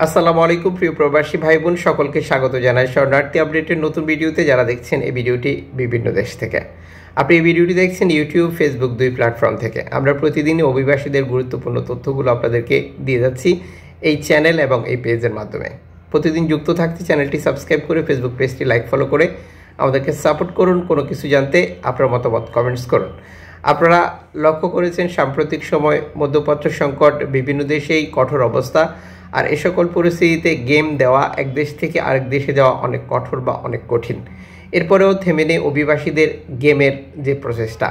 আসসালামু আলাইকুম প্রিয় প্রবাসী ভাই বোন সকলকে স্বাগত জানাই শরণার্থী আপডেটের নতুন ভিডিওতে। যারা দেখছেন এই ভিডিওটি বিভিন্ন দেশ থেকে, আপনি এই ভিডিওটি দেখছেন ইউটিউব ফেসবুক দুই প্ল্যাটফর্ম থেকে। আমরা প্রতিদিনই অভিবাসীদের গুরুত্বপূর্ণ তথ্যগুলো আপনাদেরকে দিয়ে যাচ্ছি এই চ্যানেল এবং এই পেজের মাধ্যমে। প্রতিদিন যুক্ত থাকতে চ্যানেলটি সাবস্ক্রাইব করে ফেসবুক পেজটি লাইক ফলো করে আমাদেরকে সাপোর্ট করুন। কোনো কিছু জানতে আপনার মতামত কমেন্টস করুন। আপনারা লক্ষ্য করেছেন সাম্প্রতিক সময় মধ্যপ্রাচ্য সংকট, বিভিন্ন দেশেই কঠোর অবস্থা, আর এ সকল পরিস্থিতিতে গেম দেওয়া এক দেশ থেকে আরেক দেশে যাওয়া অনেক কঠোর বা অনেক কঠিন। এরপরেও থেমে নেই অভিবাসীদের গেমের যে প্রচেষ্টা।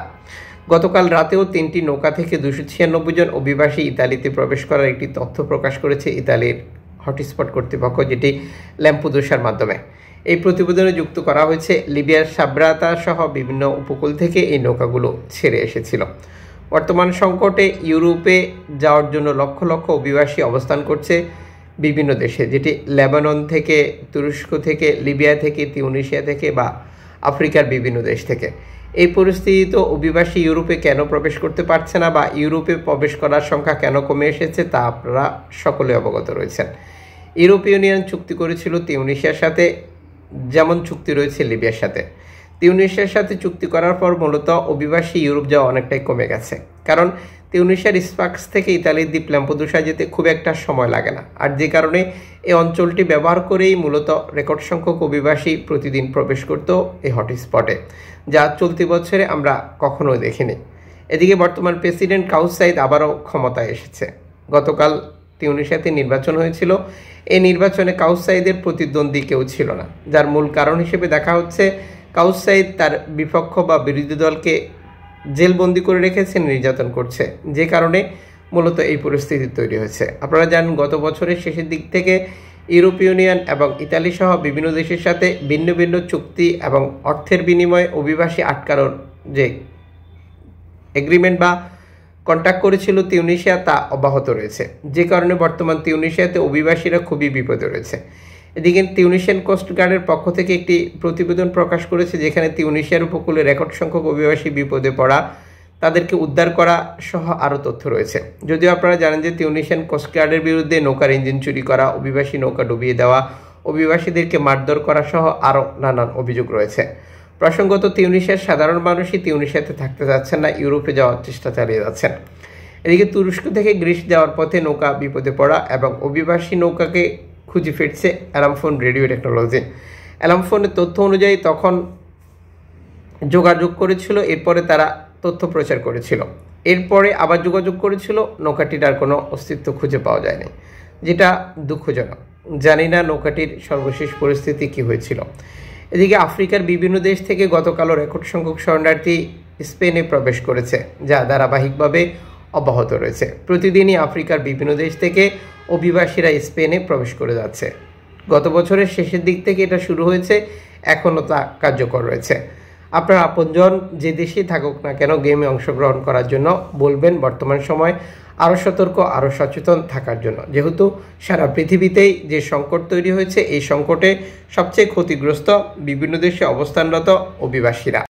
গতকাল রাতেও 3টি নৌকা থেকে 296 জন অভিবাসী ইতালিতে প্রবেশ করার একটি তথ্য প্রকাশ করেছে ইতালির হটস্পট কর্তৃপক্ষ, যেটি ল্যাম্পুদোসার মাধ্যমে। এই প্রতিবেদনে যুক্ত করা হয়েছে লিবিয়ার সাব্রাতা সহ বিভিন্ন উপকূল থেকে এই নৌকাগুলো ছেড়ে এসেছিল। বর্তমান সংকটে ইউরোপে যাওয়ার জন্য লক্ষ লক্ষ অভিবাসী অবস্থান করছে বিভিন্ন দেশে, যেটি লেবানন থেকে, তুরস্ক থেকে, লিবিয়া থেকে, তিউনিসিয়া থেকে বা আফ্রিকার বিভিন্ন দেশ থেকে। এই পরিস্থিতিতে অভিবাসী ইউরোপে কেন প্রবেশ করতে পারছে না বা ইউরোপে প্রবেশ করার সংখ্যা কেন কমে এসেছে তা আপনারা সকলে অবগত রয়েছেন। ইউরোপীয় ইউনিয়ন চুক্তি করেছিল তিউনিসিয়ার সাথে, যেমন চুক্তি রয়েছে লিবিয়ার সাথে। তিউনিসিয়ার সাথে চুক্তি করার পর মূলত অভিবাসী ইউরোপ যাওয়া অনেকটাই কমে গেছে, কারণ তিউনিসিয়ার স্পাক্স থেকে ইতালির দ্বীপ ল্যাম্পুদোসা যেতে খুব একটা সময় লাগে না, আর যে কারণে এই অঞ্চলটি ব্যবহার করেই মূলত রেকর্ড সংখ্যক অভিবাসী প্রতিদিন প্রবেশ করত এই হটস্পটে, যা চলতি বছরে আমরা কখনোই দেখিনি। এদিকে বর্তমান প্রেসিডেন্ট কাউস সাইদ আবারও ক্ষমতায় এসেছে। গতকাল তিউনিসিয়াতে নির্বাচন হয়েছিল। এই নির্বাচনে কাউস সাইদের প্রতিদ্বন্দ্বী কেউ ছিল না, যার মূল কারণ হিসেবে দেখা হচ্ছে কাউস সাইদ তার বিপক্ষ বা বিরোধী দলকে জেলবন্দি করে রেখেছে, নির্যাতন করছে, যে কারণে মূলত এই পরিস্থিতি তৈরি হয়েছে। আপনারা জানেন গত বছরের শেষের দিক থেকে ইউরোপীয় ইউনিয়ন এবং ইতালি সহ বিভিন্ন দেশের সাথে ভিন্ন ভিন্ন চুক্তি এবং অর্থের বিনিময়ে অভিবাসী আটকানোর যে এগ্রিমেন্ট বা কন্ট্যাক্ট করেছিল তিউনিসিয়া, তা অব্যাহত রয়েছে, যে কারণে বর্তমান তিউনিসিয়াতে অভিবাসীরা খুবই বিপদে রয়েছে। এদিকে তিউনিসিয়ান কোস্ট গার্ডের পক্ষ থেকে একটি প্রতিবেদন প্রকাশ করেছে, যেখানে তিউনিসিয়ার উপকূলে রেকর্ড সংখ্যক অভিবাসী বিপদে পড়া, তাদেরকে উদ্ধার করা সহ আরও তথ্য রয়েছে। যদিও আপনারা জানেন যে তিউনিসিয়ান কোস্ট গার্ডের বিরুদ্ধে নৌকার ইঞ্জিন চুরি করা, অভিবাসী নৌকা ডুবিয়ে দেওয়া, অভিবাসীদেরকে মারধর করা সহ আরও নানান অভিযোগ রয়েছে। প্রসঙ্গত তিউনিসিয়ার সাধারণ মানুষই তিউনিসিয়াতে থাকতে যাচ্ছেন না, ইউরোপে যাওয়ার চেষ্টা চালিয়ে যাচ্ছেন। এদিকে তুরস্ক থেকে গ্রিস যাওয়ার পথে নৌকা বিপদে পড়া এবং অভিবাসী নৌকাকে খুঁজে ফিরছে অ্যালামফোন রেডিও টেকনোলজি। অ্যালামফোনের তথ্য অনুযায়ী তখন যোগাযোগ করেছিল, এরপরে তারা তথ্য প্রচার করেছিল, এরপরে আবার যোগাযোগ করেছিল, নৌকাটির আর কোনো অস্তিত্ব খুঁজে পাওয়া যায়নি, যেটা দুঃখজনক। জানি না নৌকাটির সর্বশেষ পরিস্থিতি কি হয়েছিল। এদিকে আফ্রিকার বিভিন্ন দেশ থেকে গতকালও রেকর্ড সংখ্যক শরণার্থী স্পেনে প্রবেশ করেছে, যা ধারাবাহিকভাবে অব্যাহত রয়েছে। প্রতিদিনই আফ্রিকার বিভিন্ন দেশ থেকে অভিবাসীরা স্পেনে প্রবেশ করে যাচ্ছে। গত বছরের শেষের দিক থেকে এটা শুরু হয়েছে, এখনও তা কার্যকর রয়েছে। আপনার আপনজন যে দেশেই থাকুক না কেন গেমে অংশগ্রহণ করার জন্য বলবেন। বর্তমান সময় আরও সতর্ক, আরও সচেতন থাকার জন্য, যেহেতু সারা পৃথিবীতেই যে সংকট তৈরি হয়েছে, এই সংকটে সবচেয়ে ক্ষতিগ্রস্ত বিভিন্ন দেশে অবস্থানরত অভিবাসীরা।